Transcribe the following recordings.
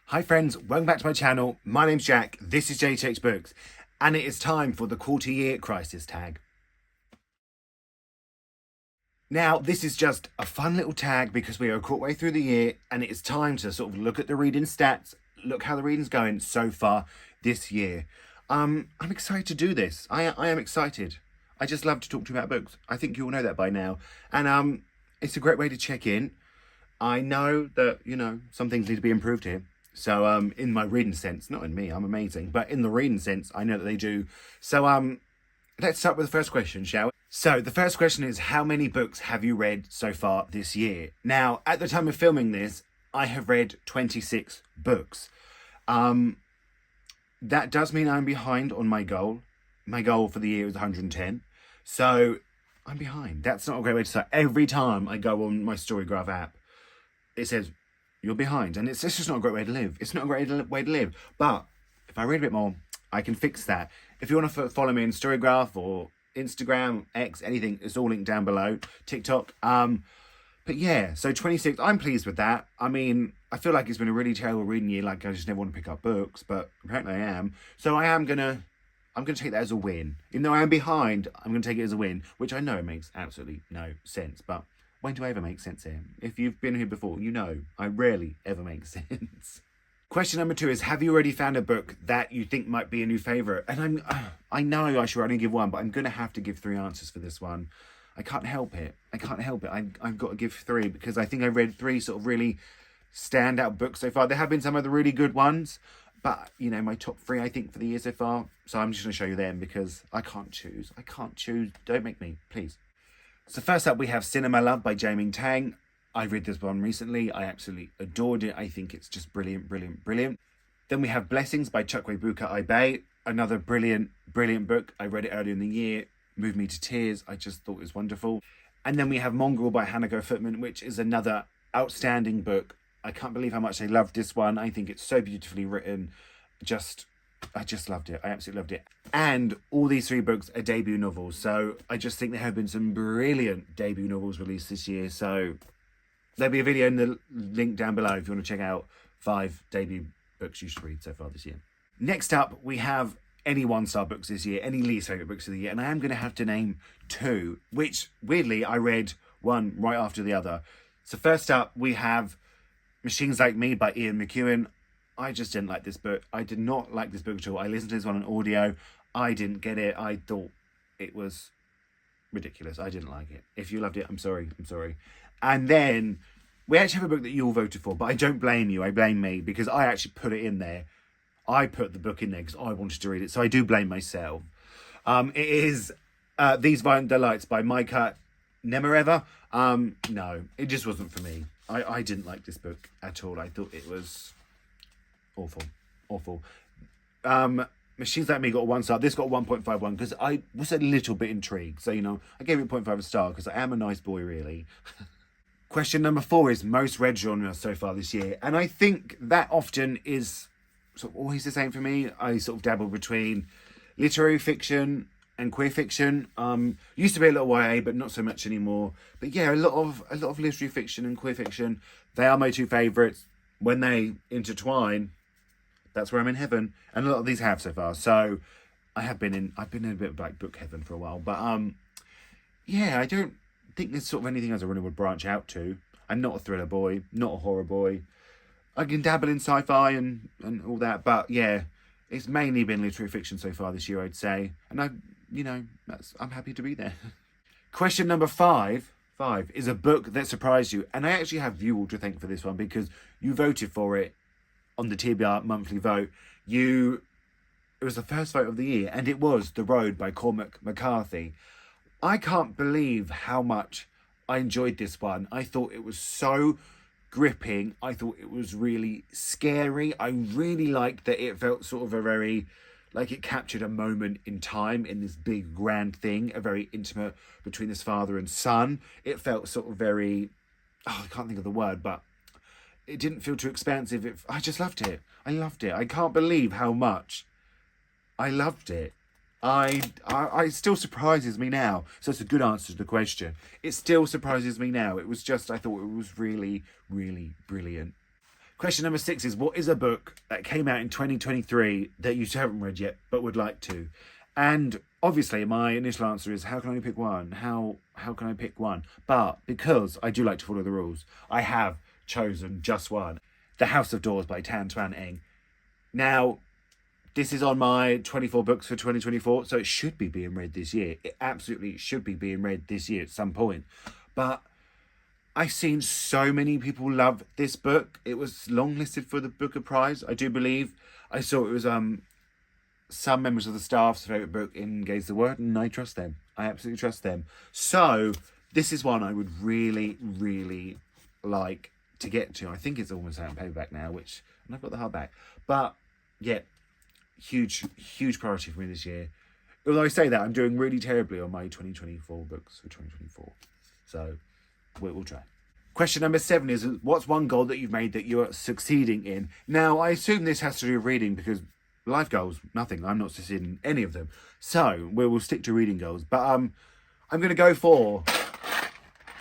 Hi friends, welcome back to my channel. My name's Jack, this is Jthbooks, and it is time for the quarter year crisis tag. Now, this is just a fun little tag because we are a quarter way through the year and it is time to sort of look at the reading stats, look how the reading's going so far this year. I'm excited to do this. I am excited. I just love to talk to you about books. I think you all know that by now. And it's a great way to check in. I know that, some things need to be improved here. So in my reading sense, not in me, I'm amazing, but in the reading sense, I know that they do. So let's start with the first question, shall we? So the first question is, how many books have you read so far this year? Now, at the time of filming this, I have read 26 books. That does mean I'm behind on my goal. My goal for the year is 110. So I'm behind. That's not a great way to start. Every time I go on my Storygraph app, it says, you're behind. And it's just not a great way to live. It's not a great way to live. But if I read a bit more, I can fix that. If you want to follow me on Storygraph or Instagram, X, anything, it's all linked down below. TikTok. But yeah, so 26, I'm pleased with that. I mean, I feel like it's been a really terrible reading year. Like, I just never want to pick up books, but apparently I am. So I'm going to take that as a win. Even though I am behind, I'm going to take it as a win, which I know makes absolutely no sense. But when do I ever make sense here? If you've been here before, you know I rarely ever make sense. Question number 2 is, have you already found a book that you think might be a new favourite? And I know I should only give one, but I'm going to have to give 3 answers for this one. I can't help it. I've got to give 3 because I think I read 3 sort of really standout books so far. There have been some other really good ones, but, my top 3, I think, for the year so far. So I'm just going to show you them because I can't choose. Don't make me, please. So first up, we have Cinema Love by Jamie Tang. I read this one recently. I absolutely adored it. I think it's just brilliant, brilliant, brilliant. Then we have Blessings by Chukwuebuka Ibe. Another brilliant, brilliant book. I read it earlier in the year. Moved me to tears. I just thought it was wonderful. And then we have Mongrel by Hanako Footman, which is another outstanding book. I can't believe how much I loved this one. I think it's so beautifully written. I just loved it. I absolutely loved it. And all these 3 books are debut novels. So I just think there have been some brilliant debut novels released this year. So there'll be a video in the link down below if you want to check out 5 debut books you should read so far this year. Next up, we have any 1-star books this year, any least favourite books of the year. And I am going to have to name 2, which weirdly I read one right after the other. So first up, we have Machines Like Me by Ian McEwan. I just didn't like this book. I did not like this book at all. I listened to this one on audio. I didn't get it. I thought it was ridiculous. I didn't like it. If you loved it, I'm sorry. And then we actually have a book that you all voted for, but I don't blame you. I blame me because I actually put it in there. I put the book in there because I wanted to read it. So I do blame myself. It is These Violent Delights by Micah Nemereva. No, it just wasn't for me. I didn't like this book at all. I thought it was awful. Machines Like Me got a 1-star. This got a 1.51 because I was a little bit intrigued. So, I gave it 0.5 star because I am a nice boy, really. Question number 4 is most read genre so far this year. And I think that often is sort of always the same for me. I sort of dabble between literary fiction and queer fiction. Used to be a lot of YA, but not so much anymore. But yeah, a lot of literary fiction and queer fiction. They are my 2 favourites. When they intertwine, that's where I'm in heaven. And a lot of these have so far. So I've been in a bit of like book heaven for a while. But yeah, I don't think there's sort of anything else I really would branch out to. I'm not a thriller boy, not a horror boy. I can dabble in sci-fi and all that, but yeah, it's mainly been literary fiction so far this year, I'd say. And I'm happy to be there. Question number 5 is a book that surprised you. And I actually have you all to thank for this one because you voted for it on the TBR monthly vote. It was the first vote of the year, and it was The Road by Cormac McCarthy. I can't believe how much I enjoyed this one. I thought it was so gripping. I thought it was really scary. I really liked that it felt sort of a very, like it captured a moment in time in this big grand thing, a very intimate between this father and son. It felt sort of very, I can't think of the word, but it didn't feel too expansive. I just loved it. I loved it. I can't believe how much I loved it. It still surprises me now. So it's a good answer to the question. It still surprises me now. It was just, I thought it was really, really brilliant. Question number 6 is, what is a book that came out in 2023 that you haven't read yet but would like to? And obviously my initial answer is, how can I only pick one? How can I pick one? But because I do like to follow the rules, I have chosen just one. The House of Doors by Tan Tran Eng. Now, this is on my 24 books for 2024, so it should be being read this year. It absolutely should be being read this year at some point. But I've seen so many people love this book. It was longlisted for the Booker Prize, I do believe. I saw it was some members of the staff's favourite book in Gaze the Word, and I trust them. I absolutely trust them. So this is one I would really, really like to get to. I think it's almost out in paperback now, and I've got the hardback. But yeah, huge priority for me this year. Although I say that, I'm doing really terribly on my 2024 books for 2024. So we'll try. Question number 7 is, what's one goal that you've made that you're succeeding in? Now, I assume this has to do with reading, because life goals, nothing. I'm not succeeding in any of them. So we'll stick to reading goals. But I'm going to go for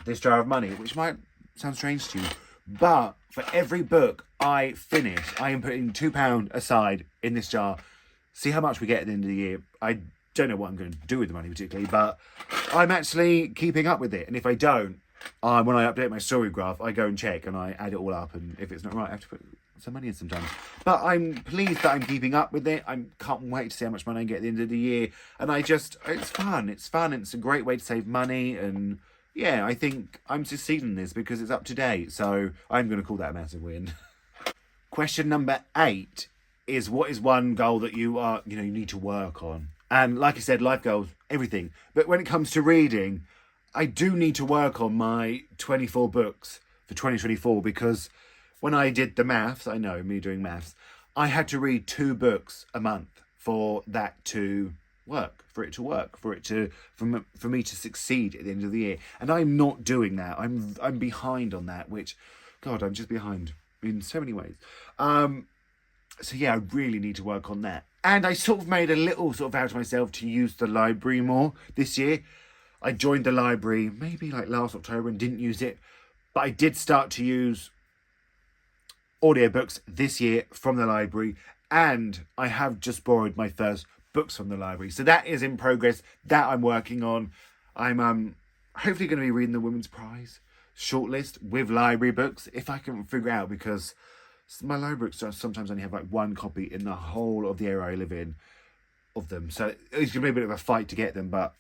this jar of money, which might sound strange to you. But for every book I finish, I am putting £2 aside in this jar. See how much we get at the end of the year. I don't know what I'm going to do with the money particularly, but I'm actually keeping up with it. And if I don't, when I update my story graph, I go and check and I add it all up. And if it's not right, I have to put some money in sometimes. But I'm pleased that I'm keeping up with it. I can't wait to see how much money I get at the end of the year. And it's fun. It's fun. It's a great way to save money. And yeah, I think I'm succeeding in this because it's up to date. So I'm going to call that a massive win. Question number 8 is, what is one goal that you need to work on? And like I said, life goals, everything. But when it comes to reading, I do need to work on my 24 books for 2024, because when I did the maths, I know me doing maths, I had to read 2 books a month for that to work, for me to succeed at the end of the year. And I'm not doing that. I'm behind on that, which, God, I'm just behind in so many ways. So yeah, I really need to work on that. And I sort of made a little sort of vow to myself to use the library more this year. I joined the library maybe like last October and didn't use it, but I did start to use audiobooks this year from the library, and I have just borrowed my first books from the library. So that is in progress, that I'm working on. I'm hopefully going to be reading the Women's Prize shortlist with library books, if I can figure out, because my library books sometimes only have like 1 copy in the whole of the area I live in of them. So it's going to be a bit of a fight to get them, but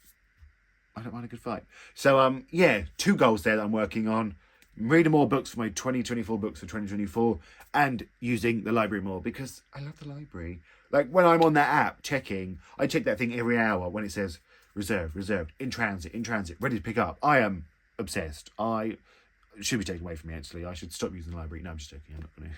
I don't mind a good fight. So yeah, 2 goals there that I'm working on. Reading more books for my 2024 books for 2024, and using the library more, because I love the library. Like when I'm on that app checking, I check that thing every hour when it says reserved, in transit, ready to pick up. I am obsessed. I should be taken away from me, actually. I should stop using the library. No, I'm just joking. I'm not going to.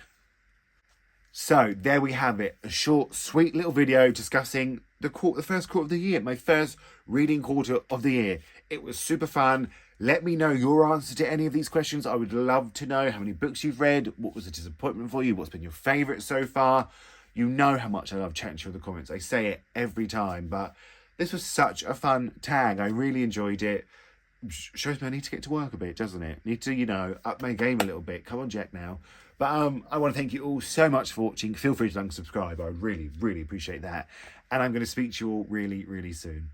So there we have it. A short, sweet little video discussing the first quarter of the year. My first reading quarter of the year. It was super fun. Let me know your answer to any of these questions. I would love to know how many books you've read. What was a disappointment for you? What's been your favourite so far? You know how much I love chatting to you in the comments. I say it every time, but this was such a fun tag. I really enjoyed it. Shows me I need to get to work a bit, doesn't it? Need to, up my game a little bit. Come on, Jack, now. But I want to thank you all so much for watching. Feel free to like and subscribe. I really, really appreciate that. And I'm going to speak to you all really, really soon.